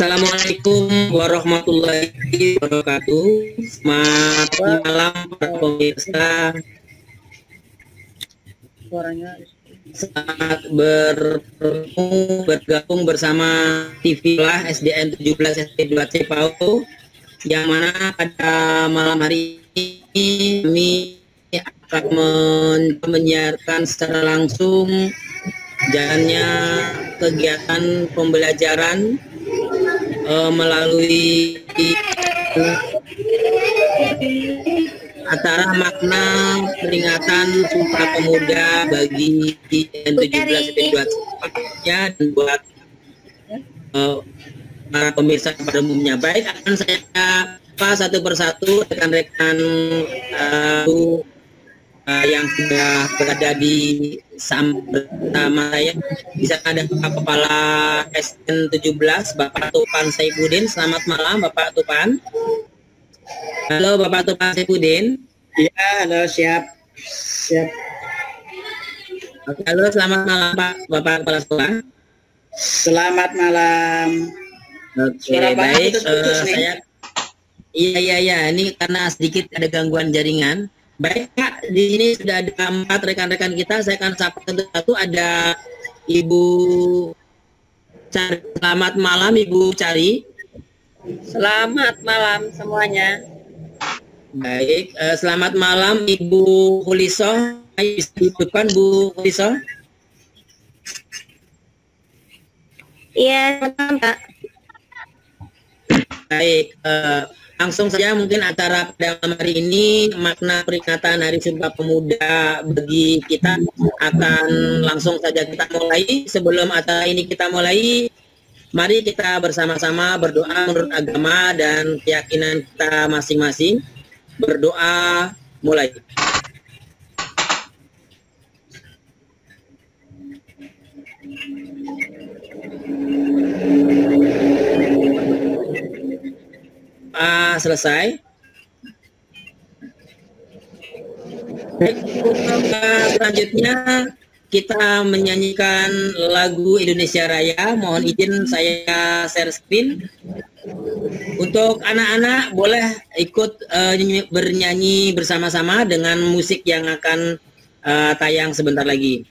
Assalamualaikum warahmatullahi wabarakatuh. Selamat malam para pemirsa. Selamat bergabung bersama TV lah SDN 17 SP2C PAU, yang mana pada malam hari ini kami akan menyiarkan secara langsung jalannya kegiatan pembelajaran melalui acara makna peringatan Sumpah Pemuda bagi N17 SP2 dan buat para pemirsa pada umumnya. Baik, akan saya satu persatu rekan-rekan yang sudah berada di bersama saya. Di sana ada Kepala SN17 Bapak Tupan Saifuddin. Selamat malam Bapak Tupan. Halo Bapak Tupan Saifuddin. Ya, halo, siap. Halo, selamat malam Pak Bapak Kepala Sekolah. Selamat malam. Oke, baik. Saya Iya, ini karena sedikit ada gangguan jaringan. Baik Pak, di sini sudah ada 4 rekan-rekan kita. Saya akan sapa satu-satu. Ada Ibu Cari. Selamat malam Ibu Cari. Selamat malam semuanya. Baik, selamat malam Ibu Huliso. Ayo bisa dihidupkan Bu Huliso. Iya, Pak. Baik, langsung saja mungkin acara pada malam hari ini, makna peringatan Hari Sumpah Pemuda bagi kita akan langsung saja kita mulai. Sebelum acara ini kita mulai, mari kita bersama-sama berdoa menurut agama dan keyakinan kita masing-masing. Berdoa mulai. Selesai. Selanjutnya kita menyanyikan lagu Indonesia Raya. Mohon izin saya share screen. Untuk anak-anak boleh ikut bernyanyi bersama-sama dengan musik yang akan tayang sebentar lagi.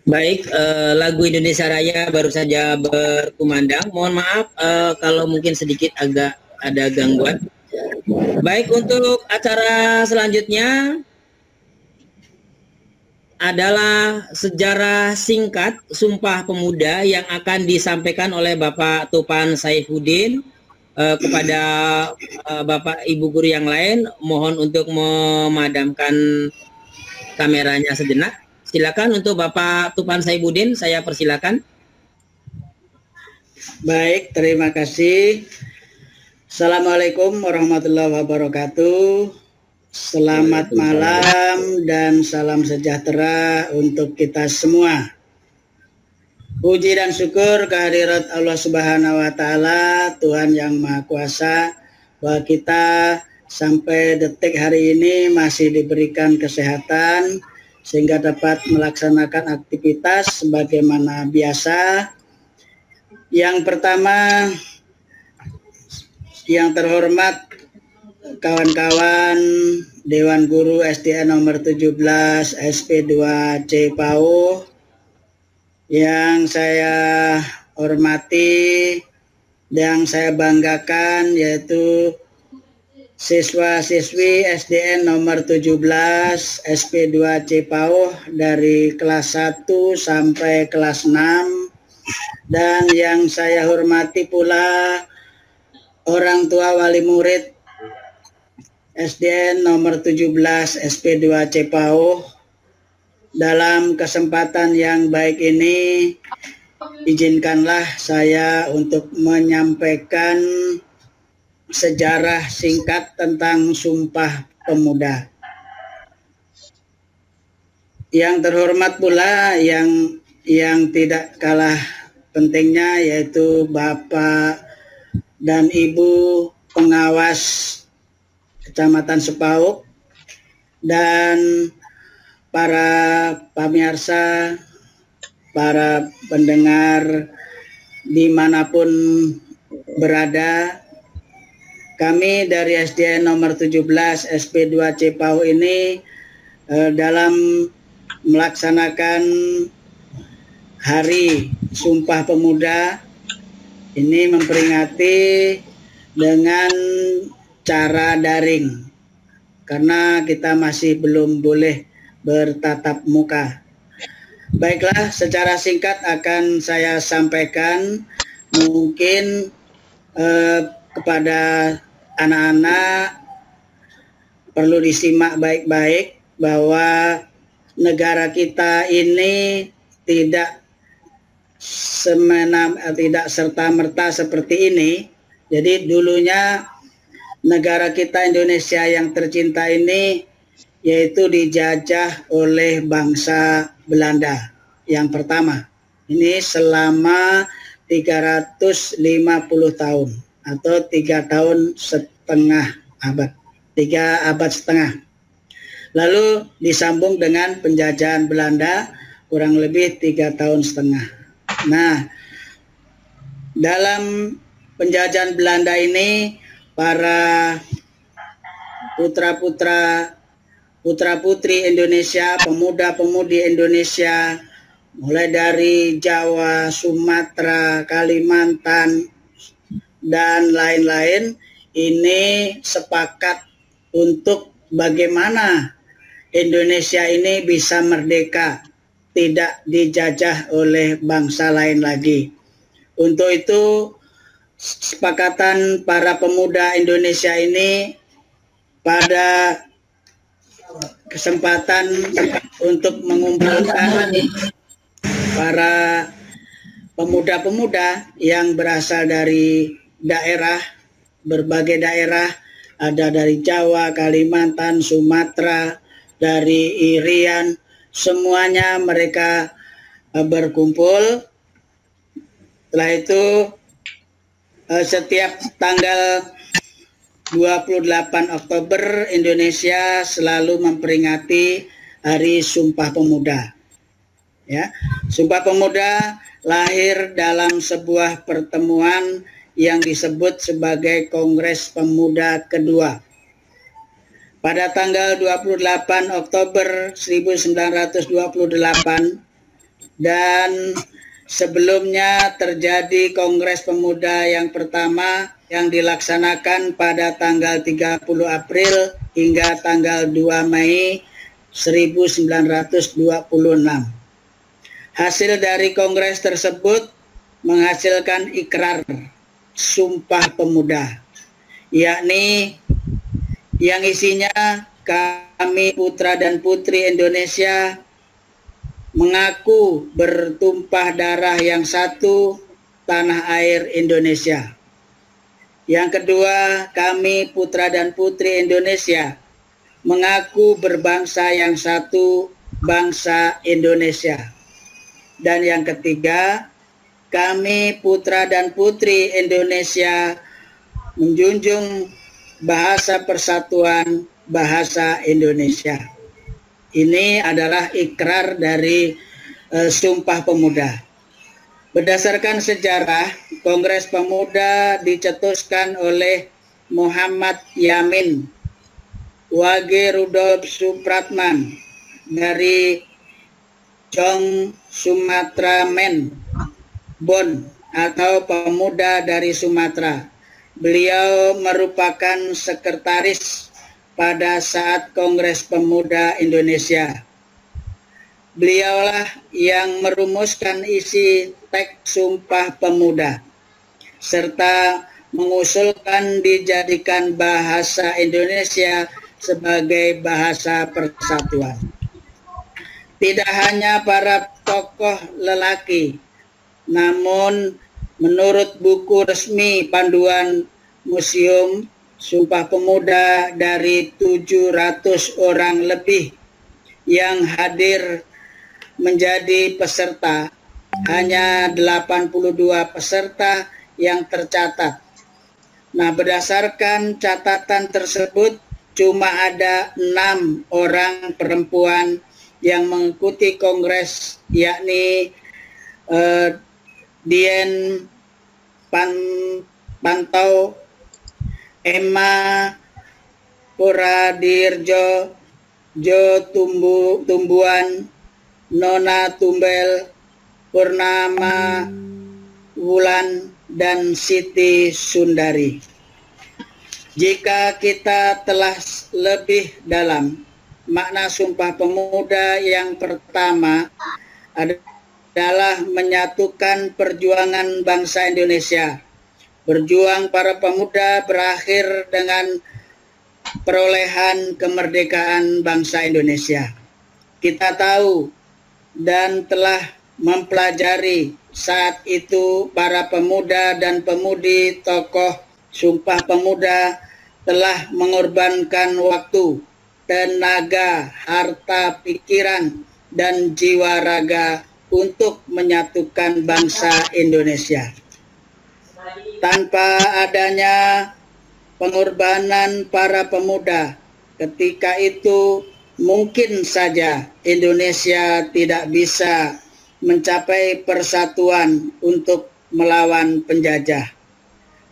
Baik, lagu Indonesia Raya baru saja berkumandang. Mohon maaf kalau mungkin sedikit agak ada gangguan. Baik, untuk acara selanjutnya adalah sejarah singkat Sumpah Pemuda yang akan disampaikan oleh Bapak Tupan Saifuddin kepada Bapak Ibu guru yang lain. Mohon untuk memadamkan kameranya sejenak. Silakan untuk Bapak Tupan Saifuddin, saya persilakan. Baik, terima kasih. Assalamualaikum warahmatullahi wabarakatuh. Selamat malam dan salam sejahtera untuk kita semua. Puji dan syukur kehadirat Allah Subhanahu wa Ta'ala, Tuhan yang Maha Kuasa, bahwa kita sampai detik hari ini masih diberikan kesehatan sehingga dapat melaksanakan aktivitas sebagaimana biasa. Yang pertama, yang terhormat kawan-kawan Dewan Guru SDN nomor 17 SP2C PAUH, yang saya hormati, yang saya banggakan, yaitu siswa-siswi SDN nomor 17 SP2C PAUH dari kelas 1 sampai kelas 6, dan yang saya hormati pula orang tua wali murid SDN nomor 17 SP2C PAUH. Dalam kesempatan yang baik ini, izinkanlah saya untuk menyampaikan sejarah singkat tentang Sumpah Pemuda. Yang terhormat pula yang tidak kalah pentingnya, yaitu Bapak dan Ibu pengawas Kecamatan Sepauh dan para pemirsa, para pendengar dimanapun berada. Kami dari SDN nomor 17 SP2C PAUH ini dalam melaksanakan Hari Sumpah Pemuda ini memperingati dengan cara daring karena kita masih belum boleh bertatap muka. Baiklah, secara singkat akan saya sampaikan, mungkin kepada anak-anak perlu disimak baik-baik bahwa negara kita ini tidak serta-merta seperti ini. Jadi dulunya negara kita Indonesia yang tercinta ini yaitu dijajah oleh bangsa Belanda yang pertama. Ini selama 350 tahun atau 3 tahun setengah abad, 3 abad setengah. Lalu disambung dengan penjajahan Belanda kurang lebih 3 tahun setengah. Nah, dalam penjajahan Belanda ini, para putra-putri Indonesia, pemuda-pemudi Indonesia, mulai dari Jawa, Sumatera, Kalimantan, dan lain-lain, ini sepakat untuk bagaimana Indonesia ini bisa merdeka, tidak dijajah oleh bangsa lain lagi. Untuk itu, kesepakatan para pemuda Indonesia ini pada kesempatan untuk mengumpulkan para pemuda-pemuda yang berasal dari daerah, berbagai daerah, ada dari Jawa, Kalimantan, Sumatera, dari Irian, semuanya mereka berkumpul. Setelah itu setiap tanggal 28 Oktober Indonesia selalu memperingati Hari Sumpah Pemuda. Ya, Sumpah Pemuda lahir dalam sebuah pertemuan yang disebut sebagai Kongres Pemuda Kedua. Pada tanggal 28 Oktober 1928 dan sebelumnya terjadi Kongres Pemuda yang pertama yang dilaksanakan pada tanggal 30 April hingga tanggal 2 Mei 1926. Hasil dari kongres tersebut menghasilkan ikrar Sumpah Pemuda, yakni yang isinya kami putra dan putri Indonesia mengaku bertumpah darah yang satu, tanah air Indonesia. Yang kedua, kami putra dan putri Indonesia mengaku berbangsa yang satu, bangsa Indonesia. Dan yang ketiga, kami putra dan putri Indonesia menjunjung bahasa persatuan, bahasa Indonesia. Ini adalah ikrar dari Sumpah Pemuda. Berdasarkan sejarah, Kongres Pemuda dicetuskan oleh Muhammad Yamin, Wage Rudolf Supratman dari Jong Sumatra Men, Bon atau pemuda dari Sumatera. Beliau merupakan sekretaris pada saat Kongres Pemuda Indonesia. Beliaulah yang merumuskan isi teks Sumpah Pemuda, serta mengusulkan dijadikan bahasa Indonesia sebagai bahasa persatuan. Tidak hanya para tokoh lelaki, namun menurut buku resmi panduan Museum Sumpah Pemuda, dari 700 orang lebih yang hadir menjadi peserta, hanya 82 peserta yang tercatat. Nah, berdasarkan catatan tersebut, cuma ada 6 orang perempuan yang mengikuti kongres, yakni Dien Pantau, Emma Puradirjo, Jo Tumbuan, Nona Tumbel, Purnama Wulan, dan Siti Sundari. Jika kita telah lebih dalam, makna Sumpah Pemuda yang pertama adalah menyatukan perjuangan bangsa Indonesia. Berjuang para pemuda berakhir dengan perolehan kemerdekaan bangsa Indonesia. Kita tahu dan telah mempelajari saat itu para pemuda dan pemudi tokoh Sumpah Pemuda telah mengorbankan waktu, tenaga, harta, pikiran, dan jiwa raga untuk menyatukan bangsa Indonesia. Tanpa adanya pengorbanan para pemuda ketika itu, mungkin saja Indonesia tidak bisa mencapai persatuan untuk melawan penjajah.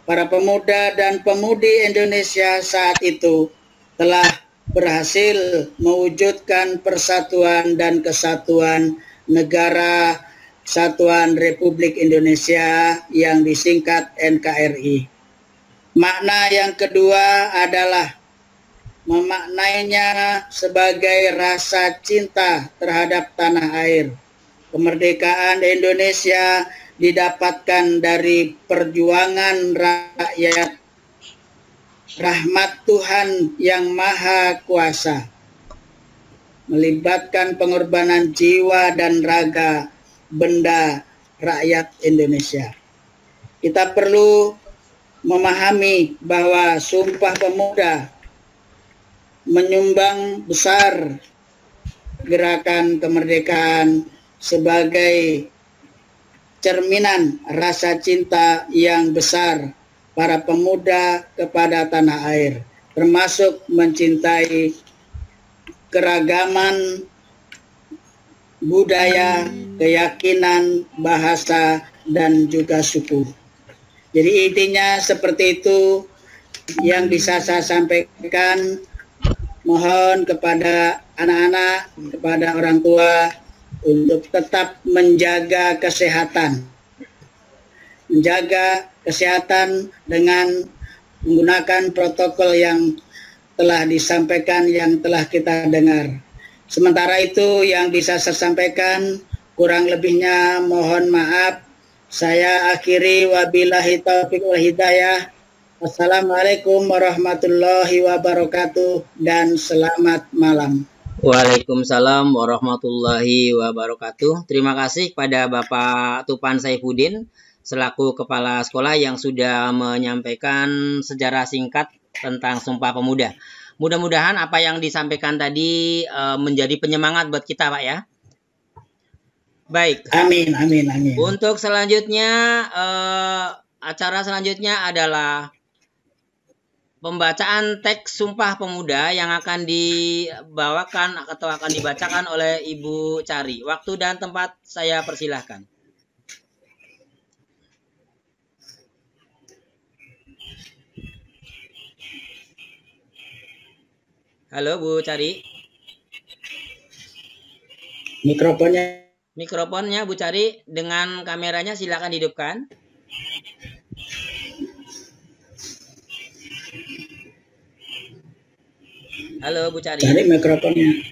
Para pemuda dan pemudi Indonesia saat itu telah berhasil mewujudkan persatuan dan kesatuan Negara Kesatuan Republik Indonesia yang disingkat NKRI. Makna yang kedua adalah memaknainya sebagai rasa cinta terhadap tanah air. Kemerdekaan Indonesia didapatkan dari perjuangan rakyat, rahmat Tuhan yang Maha Kuasa, melibatkan pengorbanan jiwa dan raga benda rakyat Indonesia. Kita perlu memahami bahwa Sumpah Pemuda menyumbang besar gerakan kemerdekaan sebagai cerminan rasa cinta yang besar para pemuda kepada tanah air, termasuk mencintai keragaman budaya, keyakinan, bahasa, dan juga suku. Jadi intinya seperti itu yang bisa saya sampaikan. Mohon kepada anak-anak, kepada orang tua untuk tetap menjaga kesehatan. Menjaga kesehatan dengan menggunakan protokol yang telah disampaikan, yang telah kita dengar. Sementara itu yang bisa saya sampaikan, kurang lebihnya mohon maaf. Saya akhiri, wabillahi taufiq wal hidayah. Wassalamualaikum warahmatullahi wabarakatuh dan selamat malam. Waalaikumsalam warahmatullahi wabarakatuh. Terima kasih kepada Bapak Tupan Saifuddin selaku kepala sekolah yang sudah menyampaikan sejarah singkat tentang Sumpah Pemuda. Mudah-mudahan apa yang disampaikan tadi menjadi penyemangat buat kita, Pak ya. Baik. Amin, amin, amin. Untuk selanjutnya, acara selanjutnya adalah pembacaan teks Sumpah Pemuda yang akan dibawakan atau akan dibacakan oleh Ibu Cari. Waktu dan tempat saya persilahkan. Halo Bu Cari. Mikrofonnya Bu Cari dengan kameranya silakan hidupkan. Halo Bu Cari. Cari mikrofonnya.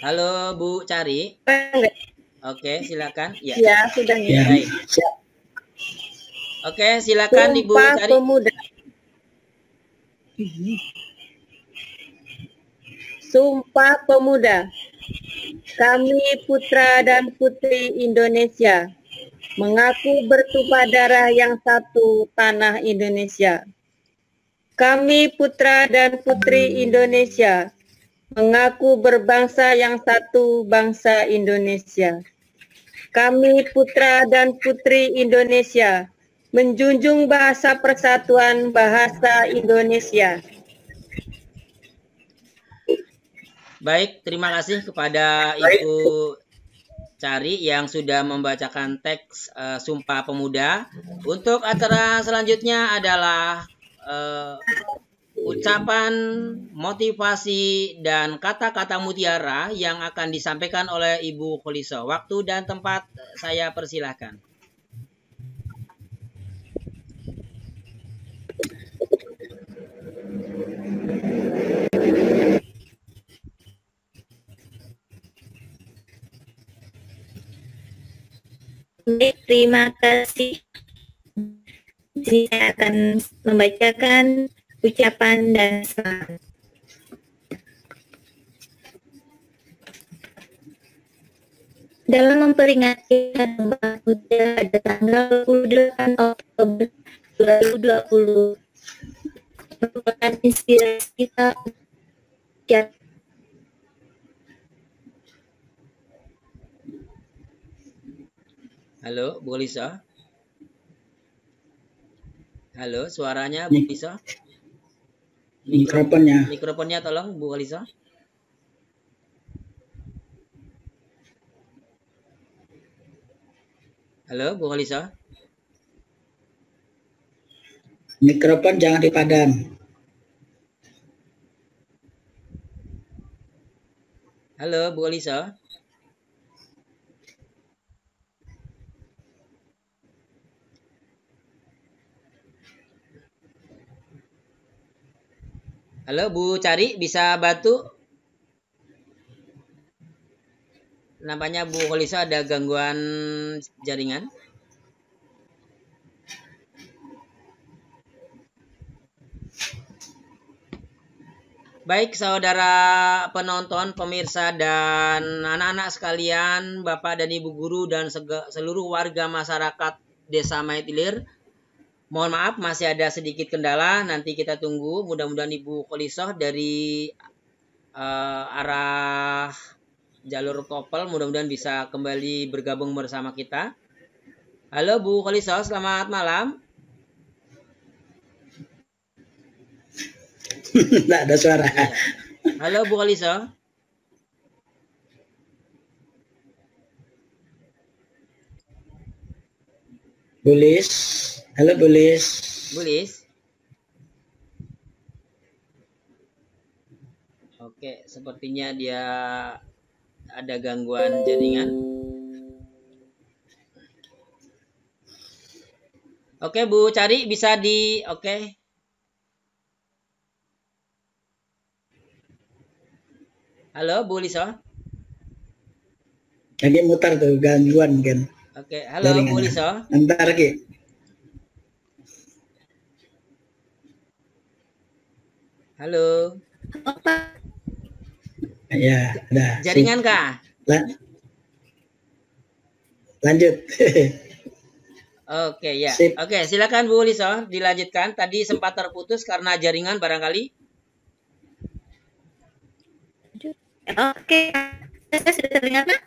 Halo Bu Cari. Oke, silakan. Ya, ya sudah nih. Ya. Baik. Oke, silakan Ibu Cari. Pemuda. Sumpah Pemuda. Kami putra dan putri Indonesia mengaku bertumpah darah yang satu tanah Indonesia. Kami putra dan putri Indonesia mengaku berbangsa yang satu bangsa Indonesia. Kami putra dan putri Indonesia menjunjung bahasa persatuan bahasa Indonesia. Baik, terima kasih kepada Ibu Cari yang sudah membacakan teks Sumpah Pemuda. Untuk acara selanjutnya adalah ucapan motivasi dan kata-kata mutiara yang akan disampaikan oleh Ibu Kholiso. Waktu dan tempat saya persilahkan. Terima kasih. Saya akan membacakan ucapan dan selamat. Dalam memperingati Hari Sumpah Pemuda pada tanggal 28 Oktober 2020, merupakan inspirasi kita. Halo, Bu Lisa. Halo, suaranya Bu Lisa. Mikrofonnya tolong Bu Lisa. Halo, Bu Lisa. Mikrofon jangan dipadam. Halo, Bu Lisa. Halo Bu Cari, bisa bantu? Nampaknya Bu Kholiso ada gangguan jaringan. Baik saudara penonton, pemirsa, dan anak-anak sekalian, Bapak dan Ibu Guru, dan seluruh warga masyarakat Desa Maitilir. Mohon maaf masih ada sedikit kendala, nanti kita tunggu. Mudah-mudahan Ibu Kholiso dari arah jalur Kopel mudah-mudahan bisa kembali bergabung bersama kita. Halo Bu Kholiso, selamat malam. Tidak ada suara. Halo Bu Kholiso. Bulis. Halo Bulis. Bulis. Oke, sepertinya dia ada gangguan jaringan. Oke, Bu Cari bisa oke. Halo Bu Liso. Lagi mutar tuh gangguan kan. Oke, halo Bu Liso. Ntar lagi. Halo. Ya, udah. Jaringan kah? Lanjut. Oke, ya. Sip. Oke, silakan Bu Liso, dilanjutkan. Tadi sempat terputus karena jaringan barangkali. Oke, saya sudah terdengar, Pak?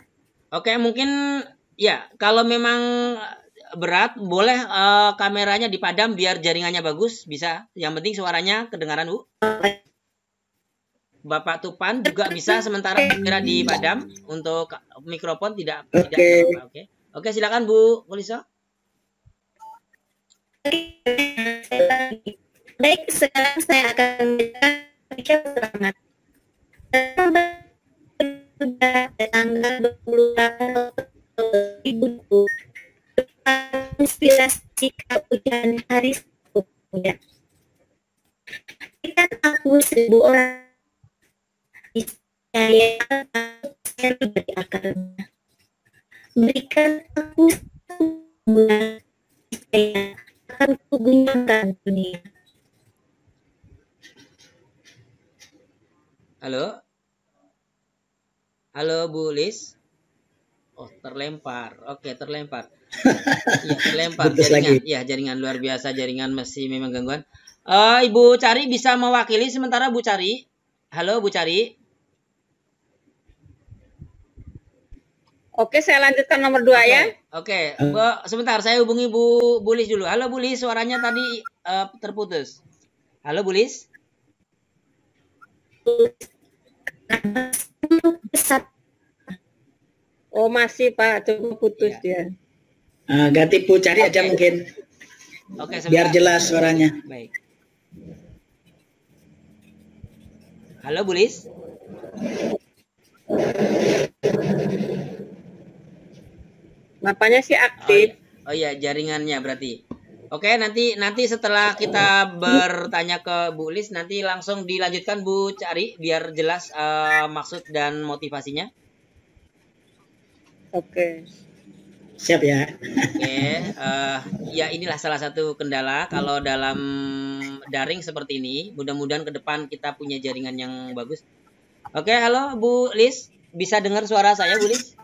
Oke, mungkin ya, kalau memang berat, boleh kameranya dipadam biar jaringannya bagus, bisa. Yang penting suaranya kedengaran, Bu. Bapak Tupan juga bisa sementara kamera dipadam untuk mikrofon tidak Oke. apa-apa. Oke. Oke, silakan Bu Liso. Baik, sekarang saya akan membaca selamat. Tanggal 28 Oktober 2020, inspirasi keputusan Hari Pemuda. Berikan aku 1000 orang saya dari akarnya. Berikan aku bulan saya akan kugunakan dunia. Halo? Halo Bu Lis? Oh, terlempar. Oke, terlempar. Iya, terlempar Putus jaringan. lagi. Iya, jaringan luar biasa, jaringan masih memang gangguan. Ibu Cari bisa mewakili sementara Bu Cari. Halo Bu Cari. Oke, saya lanjutkan nomor 2 ya. Oke, sebentar saya hubungi Bu Lis dulu. Halo Bu Lis, suaranya tadi terputus. Halo Bu Lis. Oh, masih Pak, coba putus dia. Ganti Bu Cari aja mungkin. Oke, Biar sebentar. jelas suaranya. Baik. Halo Bu Lis. Napanya sih aktif. Oh iya, jaringannya berarti. Oke, nanti setelah kita bertanya ke Bu Lis, nanti langsung dilanjutkan Bu Cari biar jelas maksud dan motivasinya. Oke. Siap ya. Oke, ya inilah salah satu kendala kalau dalam daring seperti ini. Mudah-mudahan ke depan kita punya jaringan yang bagus. Oke, halo Bu Lis, bisa dengar suara saya Bu Lis?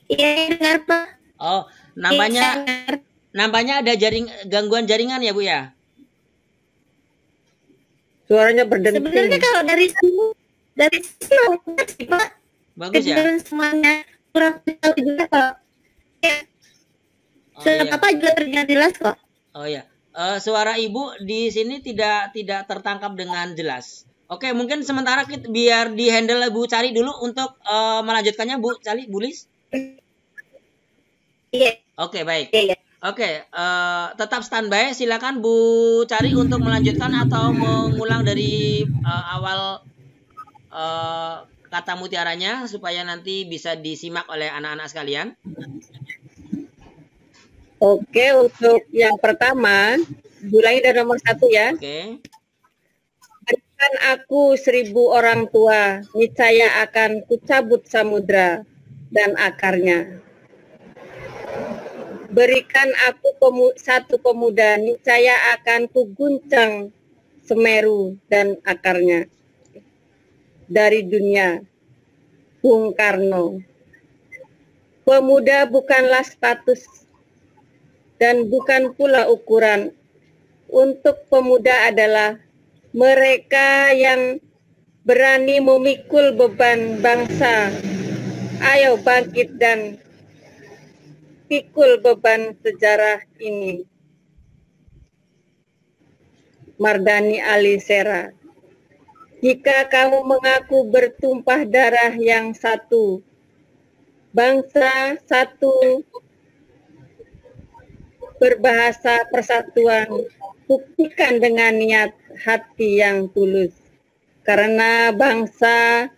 Iya, dengar Pak. Oh, nampaknya ada gangguan jaringan ya Bu ya? Suaranya berdenting. Sebenarnya kalau dari sini Pak, Bagus ya? kedengaran semuanya kurang tahu juga kok. Ya, Oh suara iya. Bapak juga terdengar jelas kok. Oh ya, suara Ibu di sini tidak tertangkap dengan jelas. Oke, mungkin sementara kita biar di handle Bu Cari dulu untuk melanjutkannya Bu Cari, Bu Lis. Iya. Oke, baik. Iya. Oke, tetap standby. Silakan Bu Cari untuk melanjutkan atau mengulang dari awal kata mutiaranya supaya nanti bisa disimak oleh anak-anak sekalian. Oke, untuk yang pertama, mulai dari nomor 1 ya. Oke. Berikan aku 1000 orang tua, niscaya akan kucabut samudra dan akarnya. Berikan aku satu pemuda, niscaya akan kuguncang Semeru dan akarnya. Dari dunia, Bung Karno. Pemuda bukanlah status dan bukan pula ukuran. Untuk pemuda adalah mereka yang berani memikul beban bangsa. Ayo bangkit dan pikul beban sejarah ini. Mardani Alisera. Jika kamu mengaku bertumpah darah yang satu, bangsa satu, berbahasa persatuan, buktikan dengan niat hati yang tulus. Karena bangsa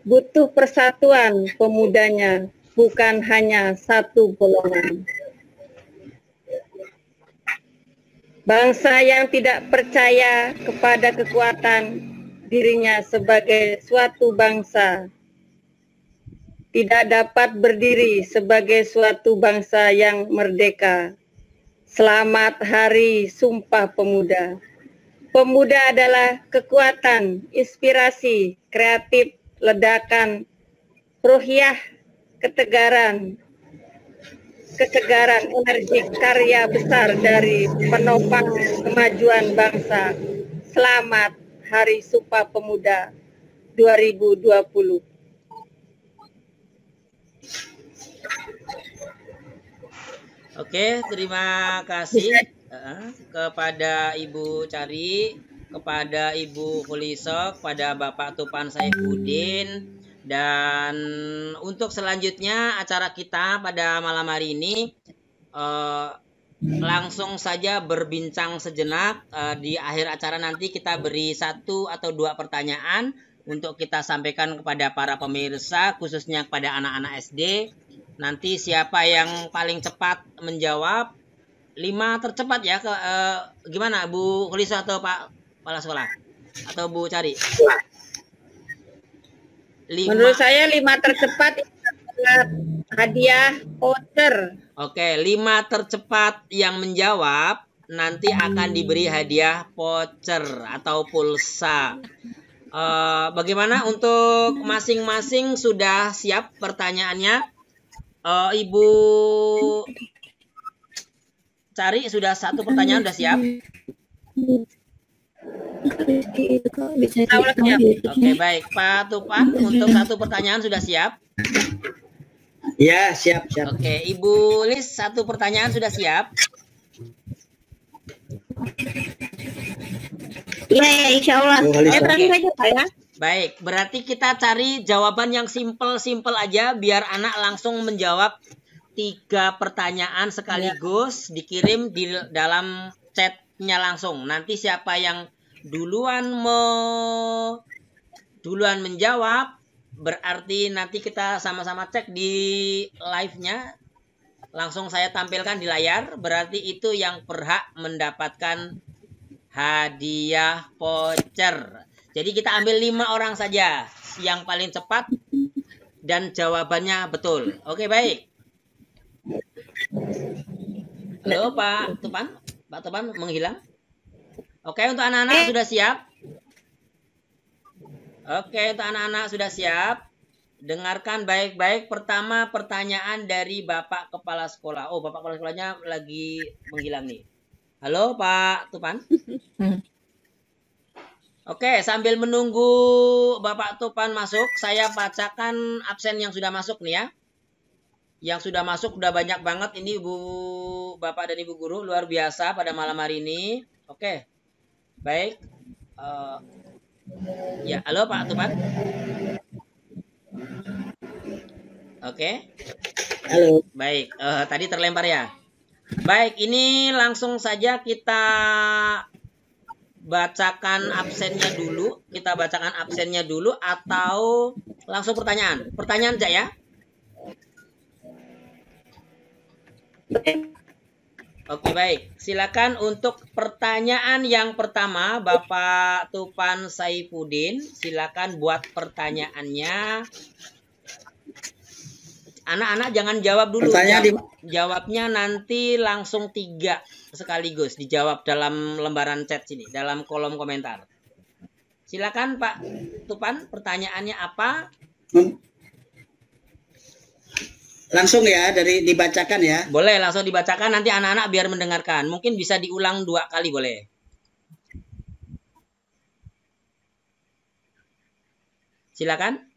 butuh persatuan pemudanya, bukan hanya satu golongan. Bangsa yang tidak percaya kepada kekuatan dirinya sebagai suatu bangsa tidak dapat berdiri sebagai suatu bangsa yang merdeka. Selamat Hari Sumpah Pemuda. Pemuda adalah kekuatan, inspirasi, kreatif, ledakan, ruhiyah, ketegaran energi karya besar dari penopang kemajuan bangsa. Selamat Hari Sumpah Pemuda 2020. Oke, terima kasih kepada Ibu Cari, kepada Ibu Huliso, kepada Bapak Tupan Saifuddin. Dan untuk selanjutnya acara kita pada malam hari ini langsung saja berbincang sejenak. Di akhir acara nanti kita beri 1 atau 2 pertanyaan untuk kita sampaikan kepada para pemirsa, khususnya kepada anak-anak SD. Nanti siapa yang paling cepat menjawab, 5 tercepat ya, gimana Bu Huliso atau Pak Kepala Sekolah atau Bu Cari? 5. Menurut saya 5 tercepat hadiah voucher. Oke, 5 tercepat yang menjawab nanti akan diberi hadiah voucher atau pulsa. Bagaimana untuk masing-masing, sudah siap pertanyaannya? Ibu Cari sudah 1 pertanyaan, sudah siap? Oke, baik. Pak Tupan untuk 1 pertanyaan sudah siap? Ya, siap. Oke, Ibu Lis 1 pertanyaan sudah siap? Ya, insya Allah. Baik, berarti kita cari jawaban yang simple aja biar anak langsung menjawab 3 pertanyaan sekaligus, dikirim di dalam chatnya langsung. Nanti siapa yang duluan menjawab, berarti nanti kita sama-sama cek di live-nya. Langsung saya tampilkan di layar, berarti itu yang berhak mendapatkan hadiah voucher. Jadi kita ambil 5 orang saja yang paling cepat dan jawabannya betul. Oke, baik. Halo Pak Tupan. Pak Tupan menghilang. Oke, untuk anak-anak sudah siap? Oke, untuk anak-anak sudah siap? Dengarkan baik-baik. Pertama pertanyaan dari Bapak Kepala Sekolah. Oh, Bapak Kepala Sekolahnya lagi menghilang nih. Halo Pak Tupan. Oke, sambil menunggu Bapak Tupan masuk, saya bacakan absen yang sudah masuk nih ya. Yang sudah masuk udah banyak banget ini Bapak dan Ibu Guru, luar biasa pada malam hari ini. Oke, baik. Ya, halo Pak Tupan. Oke. Halo. Baik, tadi terlempar ya. Baik, ini langsung saja kita bacakan absennya dulu. Kita bacakan absennya dulu atau langsung pertanyaan? Pertanyaan aja ya. Oke, baik. Silakan untuk pertanyaan yang pertama, Bapak Tupan Saifuddin. Silakan buat pertanyaannya. Anak-anak jangan jawab dulu. Jawabnya nanti langsung 3 sekaligus. Dijawab dalam lembaran chat sini, dalam kolom komentar. Silakan Pak Tupan, pertanyaannya apa? Langsung ya, dibacakan ya. Boleh, langsung dibacakan, nanti anak-anak biar mendengarkan. Mungkin bisa diulang 2 kali boleh. Silakan.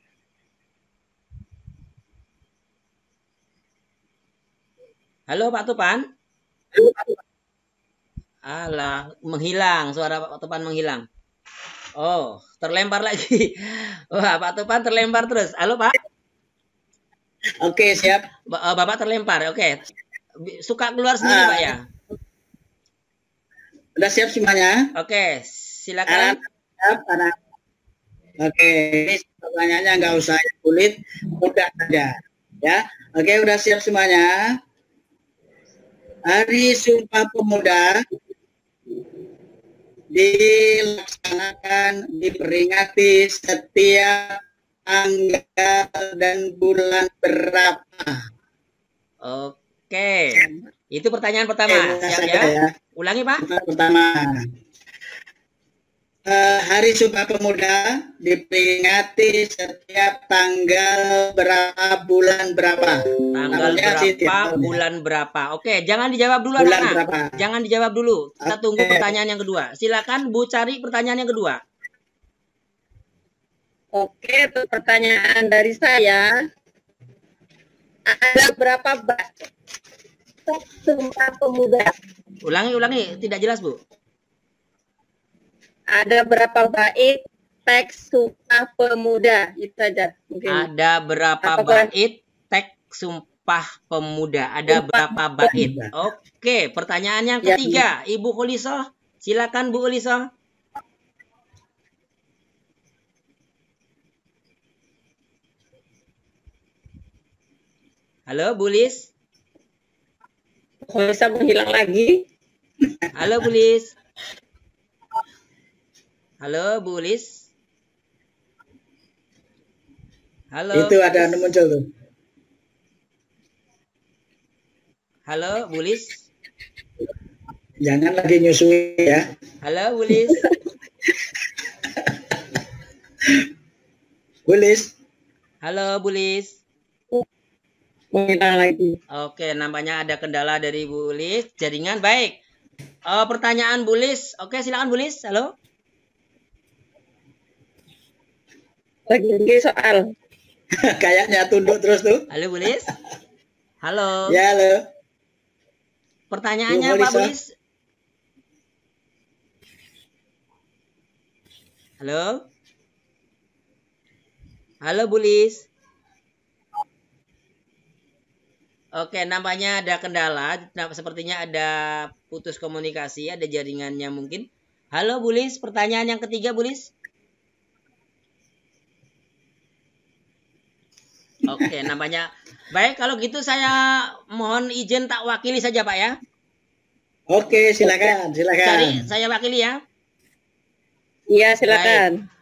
Halo Pak Tupan. Alah, menghilang, suara Pak Tupan menghilang. Oh, terlempar lagi. Wah, Pak Tupan terlempar terus. Halo Pak. Oke, siap. Bapak terlempar, oke. Suka keluar sendiri Pak ya? Udah siap semuanya? Oke, silakan. Anak. Oke, ini pertanyaannya nggak usah sulit, mudah saja. Ya, oke, udah siap semuanya. Hari Sumpah Pemuda dilaksanakan, diperingati setiap tanggal dan bulan berapa? Oke, itu pertanyaan pertama. Siap ya? Ulangi Pak. Pertama, Hari Sumpah Pemuda diperingati setiap tanggal berapa, bulan berapa? Tanggal berapa, bulan berapa? Oke, jangan dijawab dulu anak-anak. Jangan dijawab dulu. Kita tunggu pertanyaan yang kedua. Silakan Bu cari pertanyaan yang kedua. Oke, itu pertanyaan dari saya. Ada berapa bait Sumpah Pemuda? Ulangi, tidak jelas, Bu. Ada berapa bait teks Sumpah Pemuda? Itu saja mungkin. Ada berapa bait teks Sumpah Pemuda? Ada berapa bait? Oke, pertanyaan yang ketiga, Ibu Khulisoh. Silakan Bu Khulisoh. Halo, Bu Lis. Bisa menghilang lagi. Halo, Bu Lis. Halo, Bu Lis. Halo. Itu ada anu muncul tuh. Halo, Bu Lis. Jangan lagi nyusui ya. Halo, Bu Lis. Bu Lis. Halo, Bu Lis. Menghilang lagi. Oke, nampaknya ada kendala dari Bu Lis. Jaringan baik. Pertanyaan Bu Lis. Oke, silakan Bu Lis. Halo. Lagi soal. Kayaknya tunduk terus tuh. Halo, Bu Lis. Halo. Ya, halo. Pertanyaannya Pak Bu Lis. Halo. Halo, Bu Lis. Oke, nampaknya ada kendala. Nah, sepertinya ada putus komunikasi, ada jaringannya mungkin. Halo, Bu Lis. Pertanyaan yang ketiga, Bu Lis. Oke, nampaknya baik. Kalau gitu saya mohon izin tak wakili saja, Pak ya. Oke, silakan. Saya wakili ya. Iya, silakan. Baik.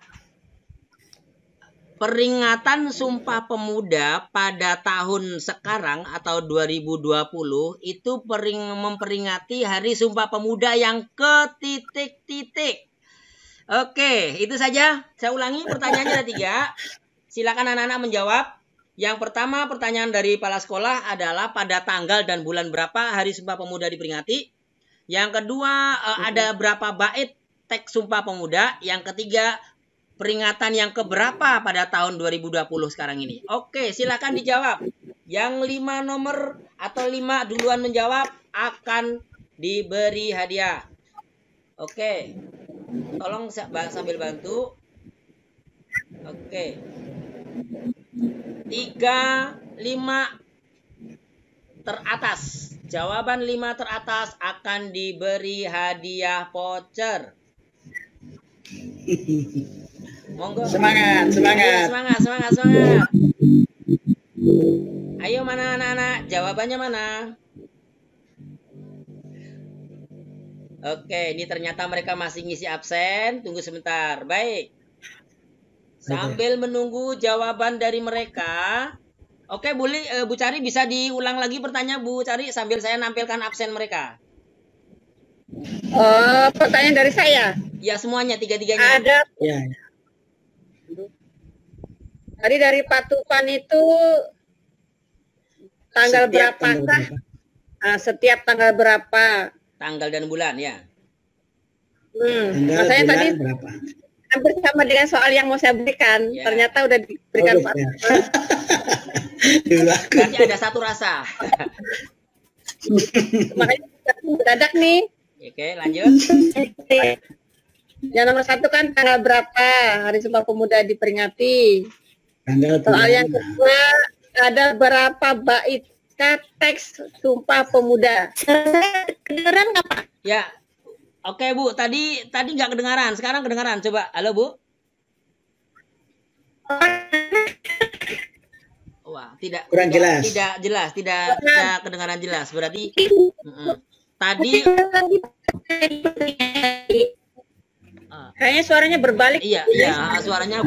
Peringatan Sumpah Pemuda pada tahun sekarang atau 2020 itu memperingati Hari Sumpah Pemuda yang ke-titik-titik. Oke, itu saja. Saya ulangi, pertanyaannya ada 3. Silakan anak-anak menjawab. Yang pertama, pertanyaan dari kepala sekolah adalah pada tanggal dan bulan berapa Hari Sumpah Pemuda diperingati. Yang kedua, ada berapa bait teks Sumpah Pemuda. Yang ketiga, peringatan yang keberapa pada tahun 2020 sekarang ini. Oke, silakan dijawab. Yang 5 nomor atau 5 duluan menjawab akan diberi hadiah. Oke, tolong sambil bantu. Oke. 3, 5 teratas. Jawaban 5 teratas akan diberi hadiah voucher. Monggo. Semangat. Semangat. Ayo mana anak-anak? Jawabannya mana? Oke, ini ternyata mereka masih ngisi absen. Tunggu sebentar. Baik. Sambil menunggu jawaban dari mereka. Oke, Bu Cari bisa diulang lagi pertanyaan Bu Cari sambil saya nampilkan absen mereka. Pertanyaan dari saya. Ya, semuanya, 3-3-nya. Ada. Ya. Tadi dari Pak Tufan itu tanggal berapakah? Setiap tanggal berapa? Tanggal dan bulan ya. Saya tadi berapa? hampir sama dengan soal yang mau saya berikan. Ya. Ternyata udah diberikan Pak. Berarti ada satu rasa. Makanya mendadak nih. Oke, lanjut. Yang nomor 1 kan tanggal berapa Hari Sumpah Pemuda diperingati. Soal yang kedua, ada berapa bait teks Sumpah Pemuda? Kedengeran nggak Pak? Ya. Oke Bu, tadi nggak kedengaran, sekarang kedengaran. Coba, halo Bu. Wah, tidak kedengaran jelas. Berarti tadi kayaknya suaranya berbalik. Iya, suaranya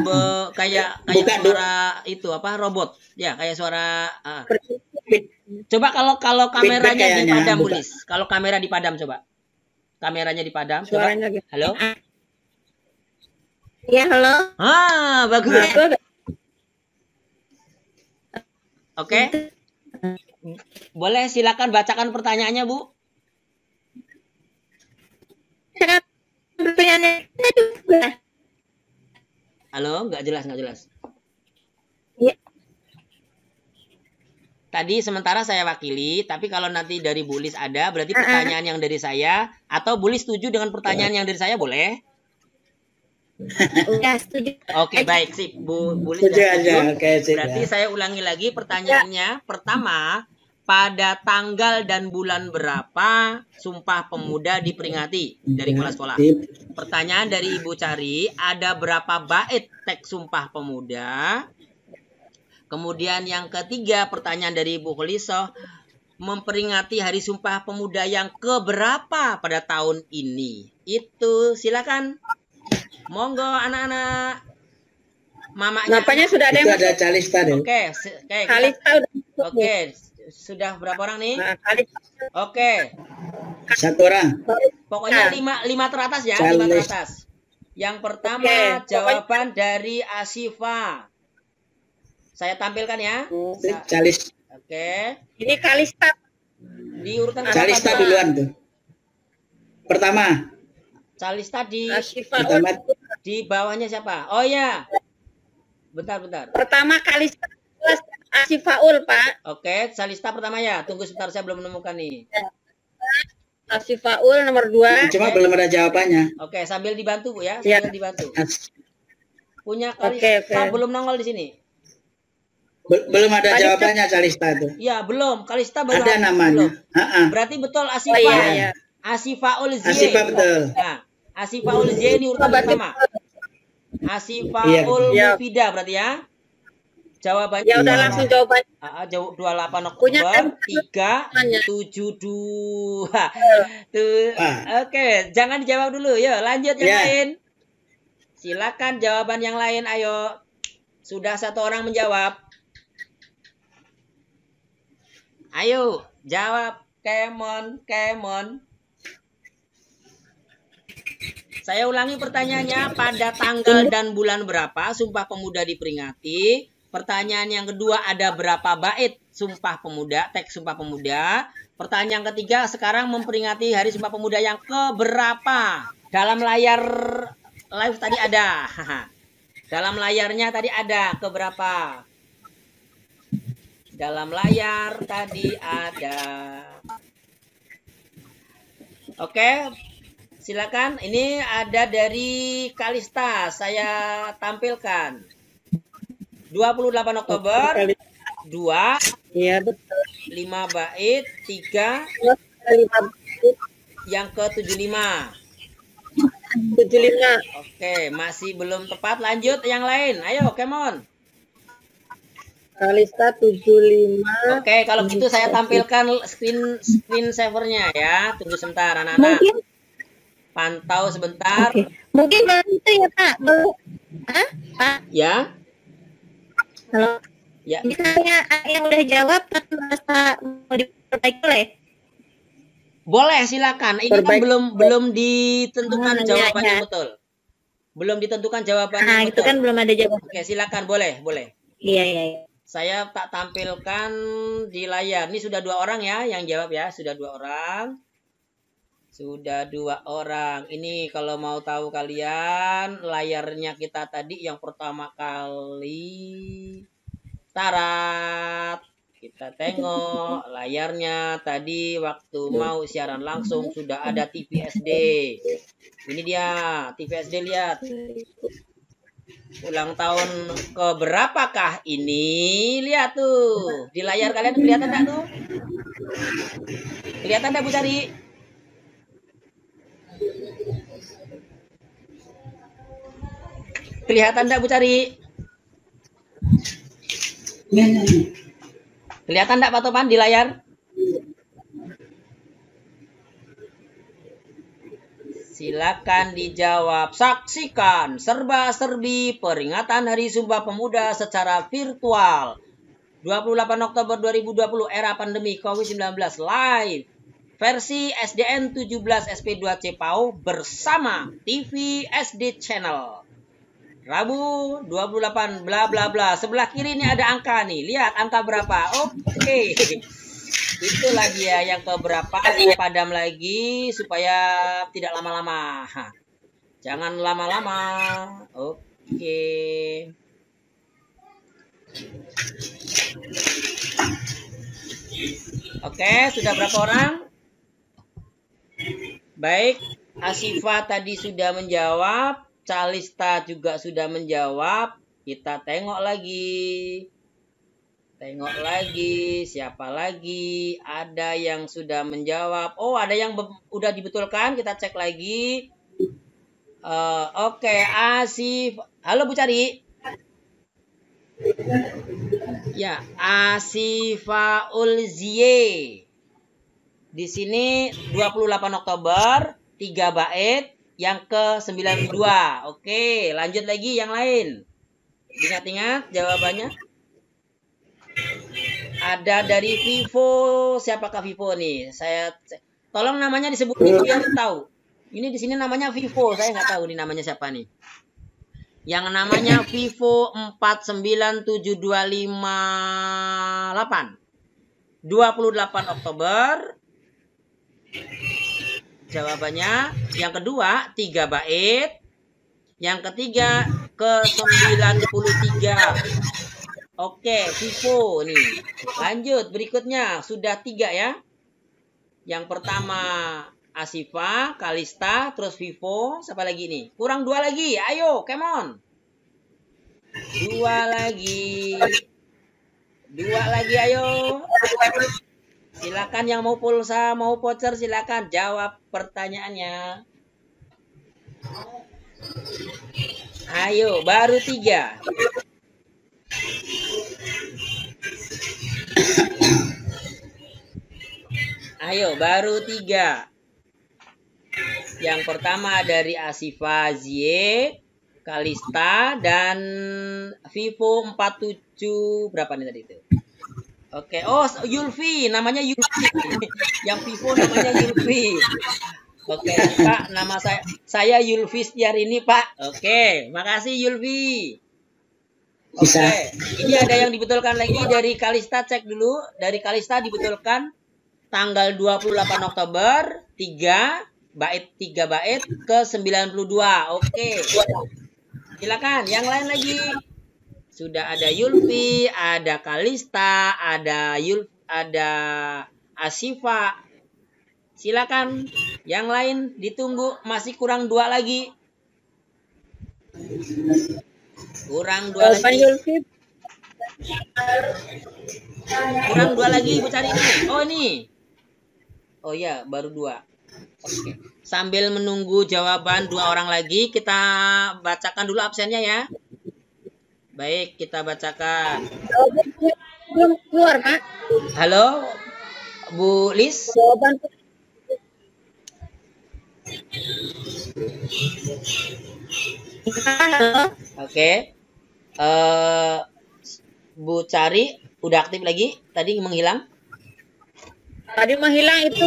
kayak suara itu apa? Robot. Ya, kayak suara Coba kalau kameranya dipadam, Bulis. Kalau kamera dipadam coba. Kameranya dipadam. Coba. Halo. Ya, halo. Bagus. Oke. Boleh silakan bacakan pertanyaannya, Bu. Pertanyaannya juga. Halo, nggak jelas. Ya. Tadi sementara saya wakili, tapi kalau nanti dari Bu Lis ada, berarti pertanyaan yang dari saya, atau Bu Lis setuju dengan pertanyaan yang dari saya, boleh? Udah setuju. Oke, baik, sip. Bu Lis Setuju sudah aja. setuju. Oke, sip, Berarti ya. saya ulangi lagi pertanyaannya. Pertama, pada tanggal dan bulan berapa Sumpah Pemuda diperingati dari kepala sekolah? Pertanyaan dari Ibu Cari, ada berapa bait teks Sumpah Pemuda? Kemudian yang ketiga, pertanyaan dari Ibu Kholisoh, memperingati Hari Sumpah Pemuda yang keberapa pada tahun ini? Itu silakan. Monggo anak-anak. Mamanya. Napanya sudah ada Itu yang ada Calista deh. Oke, Kalista udah masuk. Oke, sudah berapa orang nih? Nah, Kalista Oke, Satu orang. pokoknya lima teratas ya, Charles. 5 teratas. Yang pertama Oke, jawaban dari Asifa. Saya tampilkan ya. Calis. Oke, ini Kalista. diurutan Calista duluan tuh. Pertama. Calista di Asyifa Pertama. di bawahnya siapa? Oh ya, bentar. Pertama Kalista Asyifaul, Pak. Oke, Calista pertama ya. Tunggu sebentar, saya belum menemukan nih. Asyifaul nomor 2. Cuma belum ada jawabannya. Oke, sambil dibantu Bu ya, Iya. sambil dibantu. As- Punya Oke, Calista oke. belum nongol di sini. Belum ada jawabannya Calista tuh. Ya, belum. Calista baru Ada namanya. belum. Berarti betul Oh Asifa. iya, iya. Asifaul Zie. Asifa betul. Nah, Asifaul Zie ini urutan pertama. Asifaul Iya. Mufida berarti ya. Jawabannya Ya udah Iya. langsung jawabannya. jauh 28 Punya Oktober kan? 372. Tuh. Wah. Oke, jangan dijawab dulu. Yuk, lanjut yang Ya. lain. Silakan jawaban yang lain, ayo. Sudah satu orang menjawab. Ayo, jawab. Kemon. Saya ulangi pertanyaannya, pada tanggal dan bulan berapa Sumpah Pemuda diperingati? Pertanyaan yang kedua, ada berapa bait Sumpah Pemuda, teks Sumpah Pemuda? Pertanyaan ketiga, sekarang memperingati Hari Sumpah Pemuda yang keberapa? Dalam layar live tadi ada. Dalam layarnya tadi ada keberapa? Dalam layar tadi ada. Oke, silakan. Ini ada dari Kalista. Saya tampilkan. 28 Oktober 2, Iya, betul. 5 bait, 3, 5 yang ke 75. 75. Oke, masih belum tepat. Lanjut yang lain. Ayo, come on. Kalista 75. Oke, kalau gitu saya tampilkan screen savernya ya. Tunggu sebentar anak-anak. Mungkin, Pantau sebentar. oke. Mungkin belum itu ya Pak. Belum. Hah? Pak, Ya. halo. Ya. Misalnya yang udah jawab tapi merasa mau diperbaiki boleh? Boleh, silakan. Ini kan Perbaik. belum ditentukan Iya, jawaban iya. yang betul. Belum ditentukan jawaban Nah, yang itu betul. kan belum ada jawaban. Oke, silakan. Boleh. Iya, iya. Saya tak tampilkan di layar. Ini sudah 2 orang ya yang jawab ya. Sudah 2 orang. Ini kalau mau tahu kalian, layarnya kita tadi yang pertama kali. Tarat. Kita tengok layarnya tadi waktu mau siaran langsung sudah ada TV SD. Ini dia, TV SD, lihat. Ulang tahun keberapakah ini? Lihat tuh. Di layar kalian kelihatan enggak tuh? Kelihatan enggak Bu Cari? Kelihatan enggak Bu Cari? Kelihatan enggak Pak Topan di layar? Silakan dijawab. Saksikan serba-serbi peringatan Hari Sumpah Pemuda secara virtual. 28 Oktober 2020 era pandemi COVID-19 live. Versi SDN 17 SP2 Cepau bersama TV SD Channel. Rabu 28 bla bla bla. Sebelah kiri ini ada angka nih. Lihat angka berapa. Oke. Itulah dia yang keberapa. Saya padam lagi supaya tidak lama-lama. Jangan lama-lama. Oke. Oke, sudah berapa orang? Baik, Asifa tadi sudah menjawab, Calista juga sudah menjawab. Kita tengok lagi. Tengok lagi, siapa lagi? Ada yang sudah menjawab. Oh, ada yang udah dibetulkan. Kita cek lagi. Oke, Asif. Halo Bu Cari. Ya, Asifa Ulzie. Di sini 28 Oktober, 3 bait, yang ke-92. Oke, lanjut lagi yang lain. Ingat-ingat jawabannya. Ada dari Vivo. Siapakah Vivo nih? Saya tolong namanya disebut biar tahu. Ini di sini namanya Vivo. Saya nggak tahu nih namanya siapa nih. Yang namanya Vivo 497258. 28 Oktober. Jawabannya yang kedua 3 bait. Yang ketiga ke-93. Oke, Vivo nih. Lanjut berikutnya sudah 3 ya. Yang pertama Asifa, Kalista, terus Vivo, siapa lagi nih? Kurang 2 lagi. Ayo, come on. 2 lagi. 2 lagi ayo. Silakan yang mau pulsa, mau voucher silakan jawab pertanyaannya. Ayo, baru 3. Ayo, baru 3. Yang pertama dari Asifa Zie, Kalista, dan Vivo 47. Berapa nih tadi itu? Oke, oh Yulfi, namanya Yulfi. Yang Vivo namanya Yulfi. Oke, Pak, nama saya Yulfi Setiarini, Pak. Oke, makasih Yulfi. Oke, ini ada yang dibetulkan lagi dari Kalista, cek dulu. Dari Kalista dibetulkan tanggal 28 Oktober, 3 bait ke-92. Oke. Silakan, yang lain lagi. Sudah ada Yulfi, ada Kalista, ada Asifa. Silakan. Yang lain ditunggu, masih kurang 2 lagi. Kurang 2 lagi. Kurang 2 lagi, Bu cari ini. Oh, ini. Oh ya, baru 2. Oke. Sambil menunggu jawaban 2 orang lagi, kita bacakan dulu absennya ya. Baik, kita bacakan. Belum keluar, Pak. Halo, Bu Lis. Jawaban. Oke. Bu Cari udah aktif lagi? Tadi menghilang? Tadi menghilang itu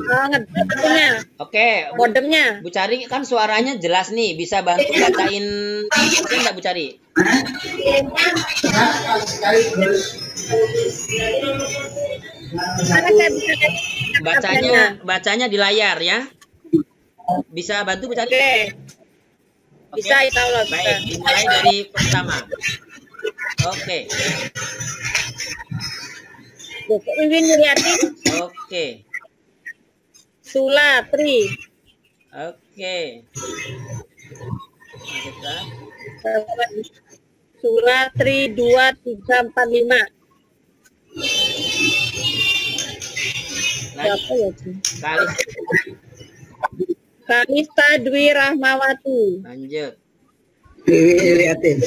ngedepnya. Oke, modemnya. Bu Cari kan suaranya jelas nih, bisa bantu bacain enggak Bu Cari? Bacanya di layar ya. Bisa bantu Bu Cari? Oke. Bisa, insya Allah. Baik, dimulai dari pertama. Oke. Ingin lihatin. Oke. Sulatri. Oke. Sulatri 2345. Siapa ya? Kalista Dwi Rahmawati. Lanjut. Lihatin.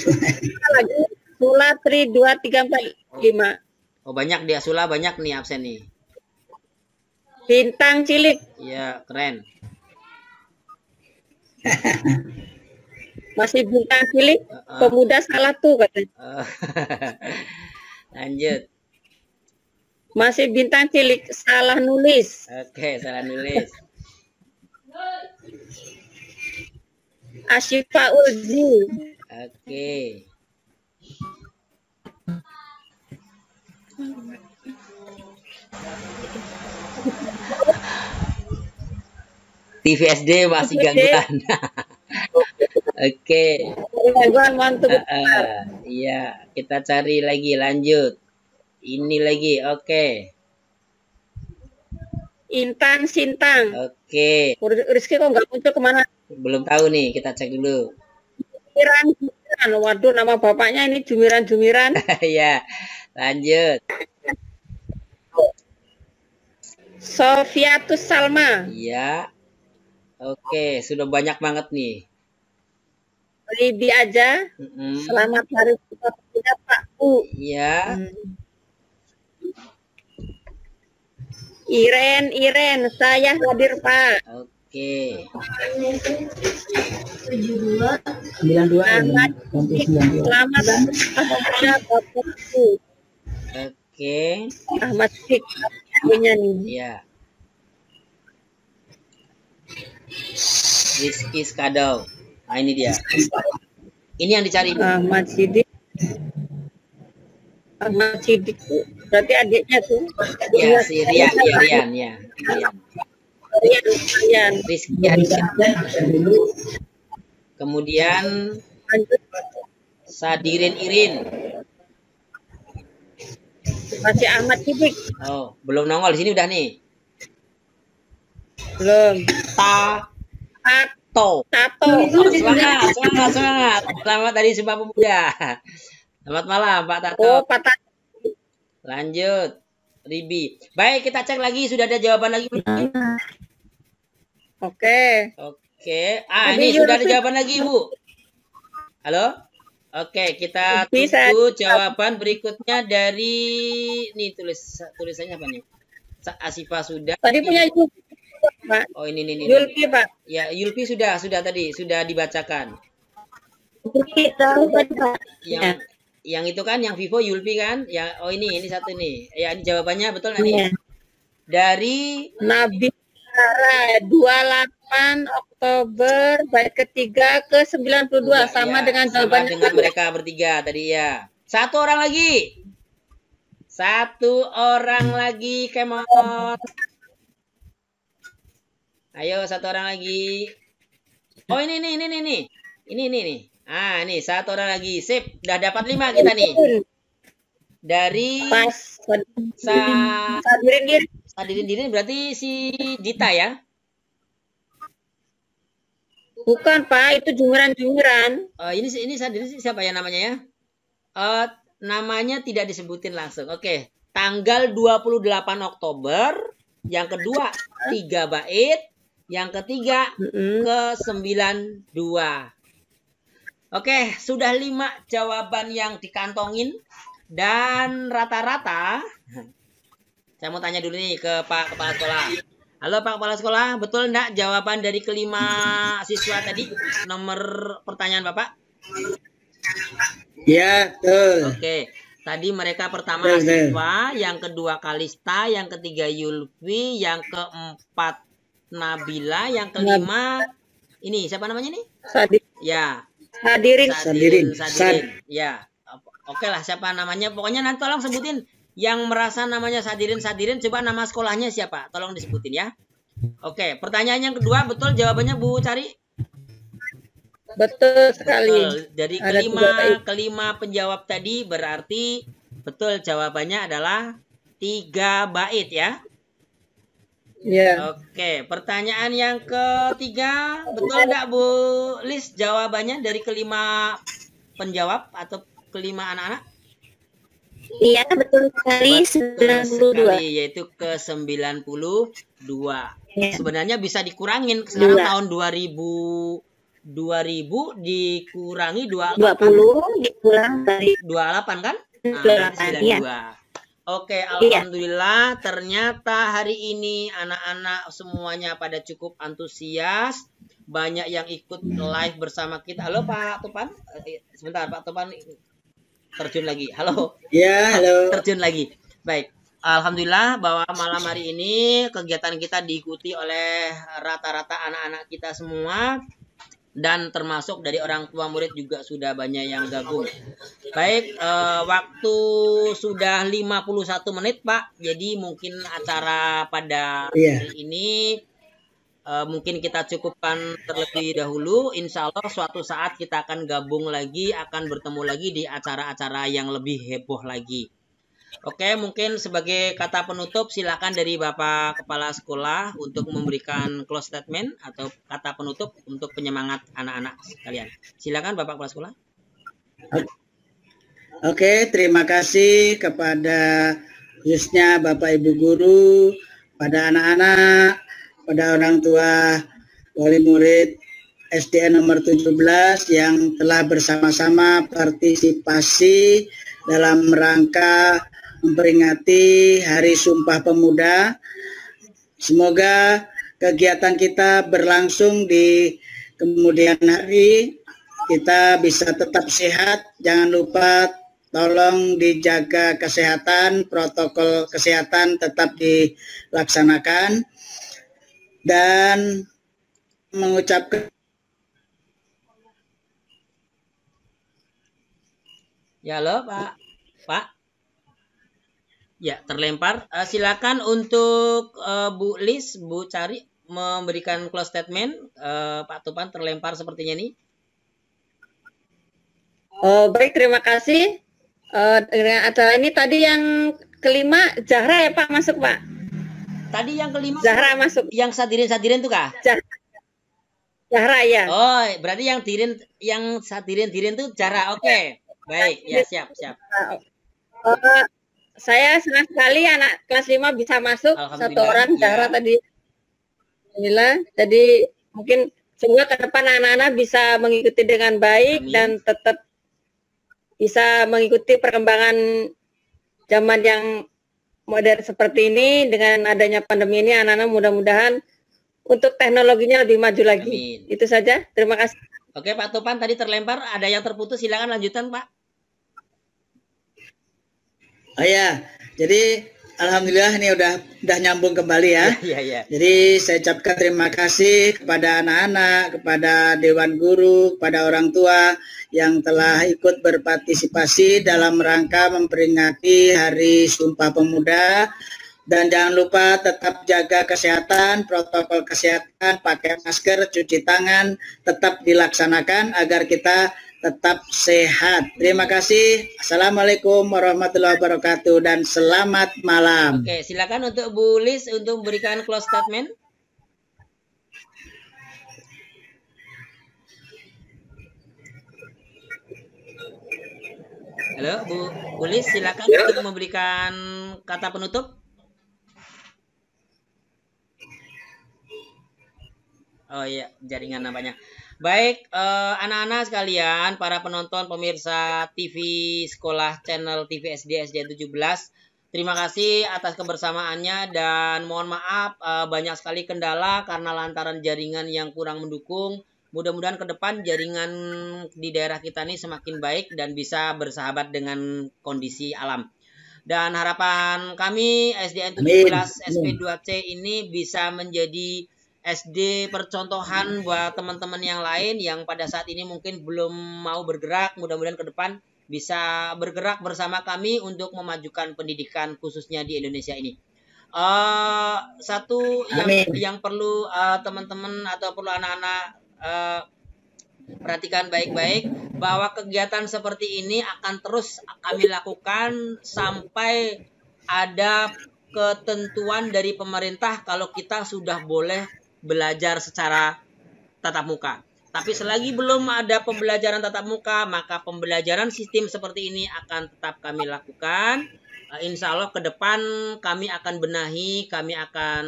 Lagi Sulatri 2345. Oh, banyak dia Sula, banyak nih absen nih. Bintang Cilik. Iya, keren. Masih Bintang Cilik. Pemuda salah tuh katanya. Lanjut. Masih Bintang Cilik, salah nulis. Oke, salah nulis. Asifa Ulzi. Oke. TV SD masih gangguan. Oke. Gangguan mantu. Iya, kita cari lagi, lanjut. Ini lagi, oke. Intan Sintang. Oke. Rizky kok nggak muncul kemana? Belum tahu nih, kita cek dulu. Jumiran. Waduh, nama bapaknya ini Jumiran. Ya, lanjut. Sofiatus Salma. Iya. Oke, sudah banyak banget nih. Ribi aja. Selamat Hari Sumpah Pemuda Pak U. Iya. Iren, saya hadir Pak. Oke. 92. Ahmad, selamat Pemuda Bapak U. Oke. Ahmad Sik, punya nih. Iya. Rizky Skadau. Nah, ini dia. Ini yang dicari. Ahmad Sidik. Ahmad Sidik tuh berarti adiknya tuh. Ya, si Rian, ya, Rian, ya. Rian. Rizky Arisan. Kemudian Sadirin Irin. Masih Ahmad Sidik. Oh, belum nongol di sini udah nih. Belum. Tato. Tato. Oh, semangat. Selamat dari Sumpah Pemuda. Selamat malam, Pak Tato. Oh, Pak Tato. Lanjut. Ribi. Baik, kita cek lagi. Sudah ada jawaban lagi. Oke. Ini sudah ada jawaban lagi, Bu. Halo? Oke, kita tunggu jawaban berikutnya dari nih tulisannya apa nih? Asifa sudah. Tadi punya Yulpi, Pak. Oh, ini. Yulpi, Pak. Ya, Yulpi sudah tadi, sudah dibacakan. Kita Pak. Yang itu kan, yang Vivo Yulpi kan? Ya, oh ini satu nih. Ya, ini jawabannya betul nggak nih? Dari Nabi Sarah 28 Oktober bait ketiga ke 92 sama ya, dengan jawaban dengan mereka bertiga tadi ya. Satu orang lagi, come on. Ayo, satu orang lagi. Oh, ini nih. Nih, satu orang lagi. Sip, udah dapat 5 kita nih. Dari Sadirin Dirin berarti si Dita ya? Bukan, Pak, itu Jumiran. Ini Sadirin siapa ya namanya ya? Namanya tidak disebutin langsung. Oke, tanggal 28 Oktober, yang kedua 3 bait, yang ketiga ke 92. Oke, sudah 5 jawaban yang dikantongin dan rata-rata. Saya mau tanya dulu nih ke Pak Kepala Sekolah. Halo Pak Kepala Sekolah, betul enggak jawaban dari kelima siswa tadi? Nomor pertanyaan Bapak? Ya, betul. Oke, tadi mereka pertama Asifa, yang kedua Kalista, yang ketiga Yulfi, yang keempat Nabila, yang kelima ini siapa namanya nih? Ya. Sadirin. Ya. Oke lah, siapa namanya? Pokoknya nanti tolong sebutin yang merasa namanya Sadirin, coba nama sekolahnya siapa? Tolong disebutin ya. Oke, pertanyaan yang kedua, betul jawabannya Bu Cari? Betul sekali. Betul. Dari kelima penjawab tadi berarti betul jawabannya adalah 3 bait ya. Iya. Oke, pertanyaan yang ketiga, betul enggak Bu Lis jawabannya dari kelima penjawab atau kelima anak-anak? Iya, betul sekali, 92. Yaitu ke 92. Ya. Sebenarnya bisa dikurangin sekarang tahun 2000 dikurangi 20 dikurang dari 28 kan? 28, iya. Oke, alhamdulillah ternyata hari ini anak-anak semuanya pada cukup antusias. Banyak yang ikut live bersama kita. Halo Pak Topan. Sebentar Pak Topan terjun lagi. Halo. Ya, halo. Terjun lagi. Baik. Alhamdulillah bahwa malam hari ini kegiatan kita diikuti oleh rata-rata anak-anak kita semua. dan termasuk dari orang tua murid juga sudah banyak yang gabung. Baik, waktu sudah 51 menit Pak, jadi mungkin acara pada hari ini mungkin kita cukupkan terlebih dahulu. Insya Allah suatu saat kita akan gabung lagi, akan bertemu lagi di acara-acara yang lebih heboh lagi. Oke, mungkin sebagai kata penutup silakan dari Bapak Kepala Sekolah untuk memberikan close statement atau kata penutup untuk penyemangat anak-anak sekalian. Silakan Bapak Kepala Sekolah. Oke, terima kasih kepada khususnya Bapak Ibu Guru, pada anak-anak, pada orang tua wali murid SDN nomor 17 yang telah bersama-sama partisipasi dalam rangka memperingati Hari Sumpah Pemuda. Semoga kegiatan kita berlangsung di kemudian hari, kita bisa tetap sehat. Jangan lupa tolong dijaga kesehatan, protokol kesehatan tetap dilaksanakan, dan mengucapkan ya halo Pak. Ya, terlempar. Silakan untuk Bu Lis, Bu Cari memberikan close statement. Pak Tupan terlempar sepertinya nih. Oh, baik, terima kasih. Acara ini tadi yang kelima Zahra ya Pak masuk Pak. Tadi yang kelima Zahra masuk. Yang sadirin tuh kah? Zahra ya. Oh, berarti yang sadirin tuh Zahra. Oke. Baik, ya siap. Saya senang sekali anak kelas 5 bisa masuk satu orang, Zahra tadi. Alhamdulillah. Jadi mungkin semoga ke depan anak-anak bisa mengikuti dengan baik. Amin. Dan tetap bisa mengikuti perkembangan zaman yang modern seperti ini. Dengan adanya pandemi ini, anak-anak mudah-mudahan untuk teknologinya lebih maju lagi. Amin. Itu saja. Terima kasih. Oke, Pak Topan tadi terlempar, ada yang terputus, silakan lanjutan, Pak. Oh ya, jadi alhamdulillah ini udah nyambung kembali ya. Iya. Jadi saya ucapkan terima kasih kepada anak-anak, kepada Dewan Guru, kepada orang tua yang telah ikut berpartisipasi dalam rangka memperingati Hari Sumpah Pemuda. Dan jangan lupa tetap jaga kesehatan, protokol kesehatan, pakai masker, cuci tangan, tetap dilaksanakan agar kita tetap sehat. Terima kasih. Assalamualaikum warahmatullahi wabarakatuh dan selamat malam. Oke, silakan untuk Bu Lis untuk memberikan close statement. Halo, Bu Lis, silakan untuk memberikan kata penutup. Oh iya, jaringan nampaknya. Baik, anak-anak sekalian, para penonton, pemirsa TV Sekolah Channel TV SDN 17, terima kasih atas kebersamaannya dan mohon maaf banyak sekali kendala karena lantaran jaringan yang kurang mendukung. Mudah-mudahan ke depan jaringan di daerah kita ini semakin baik dan bisa bersahabat dengan kondisi alam. Dan harapan kami SDN 17 SP2C ini bisa menjadi SD percontohan buat teman-teman yang lain yang pada saat ini mungkin belum mau bergerak. Mudah-mudahan ke depan bisa bergerak bersama kami untuk memajukan pendidikan khususnya di Indonesia ini. Satu yang perlu teman-teman atau perlu anak-anak perhatikan baik-baik bahwa kegiatan seperti ini akan terus kami lakukan sampai ada ketentuan dari pemerintah kalau kita sudah boleh belajar secara tatap muka. Tapi selagi belum ada pembelajaran tatap muka, maka pembelajaran sistem seperti ini akan tetap kami lakukan. Insya Allah ke depan kami akan benahi, kami akan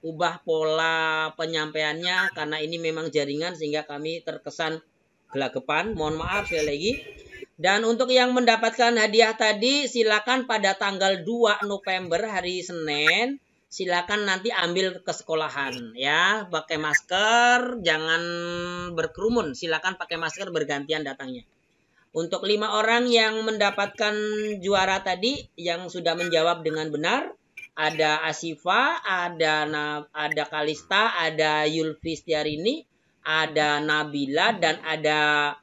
ubah pola penyampaiannya karena ini memang jaringan sehingga kami terkesan gelagapan. Mohon maaf sekali lagi. Dan untuk yang mendapatkan hadiah tadi silakan pada tanggal 2 November hari Senin silakan nanti ambil ke sekolahan ya, pakai masker, jangan berkerumun, silakan pakai masker bergantian datangnya. Untuk 5 orang yang mendapatkan juara tadi yang sudah menjawab dengan benar, ada Asifa, ada Kalista, ada Yulfi Stiarini, ada Nabila, dan ada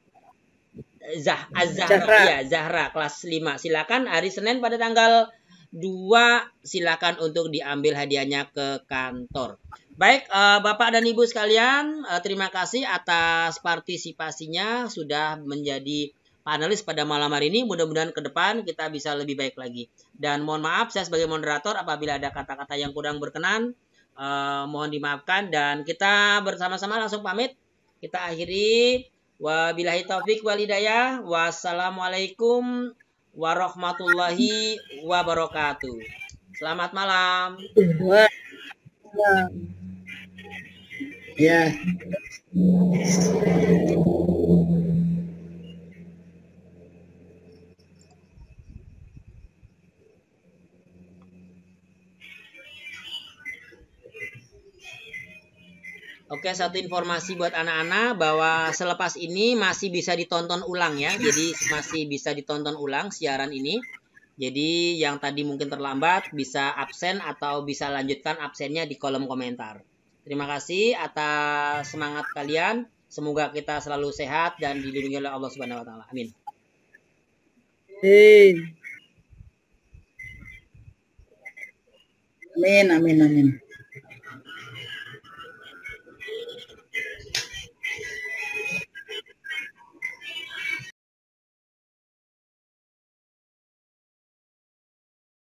Zahra. Ya, Zahra kelas 5. Silakan hari Senin pada tanggal 2 silakan untuk diambil hadiahnya ke kantor. Baik, Bapak dan Ibu sekalian, terima kasih atas partisipasinya sudah menjadi panelis pada malam hari ini. Mudah-mudahan ke depan kita bisa lebih baik lagi. Dan mohon maaf saya sebagai moderator apabila ada kata-kata yang kurang berkenan, mohon dimaafkan, dan kita bersama-sama langsung pamit. Kita akhiri. Wabillahi taufik wal hidayah. Wassalamualaikum warahmatullahi wabarakatuh. Selamat malam. Ya. Oke, satu informasi buat anak-anak bahwa selepas ini masih bisa ditonton ulang ya. Jadi masih bisa ditonton ulang siaran ini. Jadi yang tadi mungkin terlambat bisa absen atau bisa lanjutkan absennya di kolom komentar. Terima kasih atas semangat kalian. Semoga kita selalu sehat dan dilindungi oleh Allah Subhanahu wa taala. Amin. Amin, amin, amin.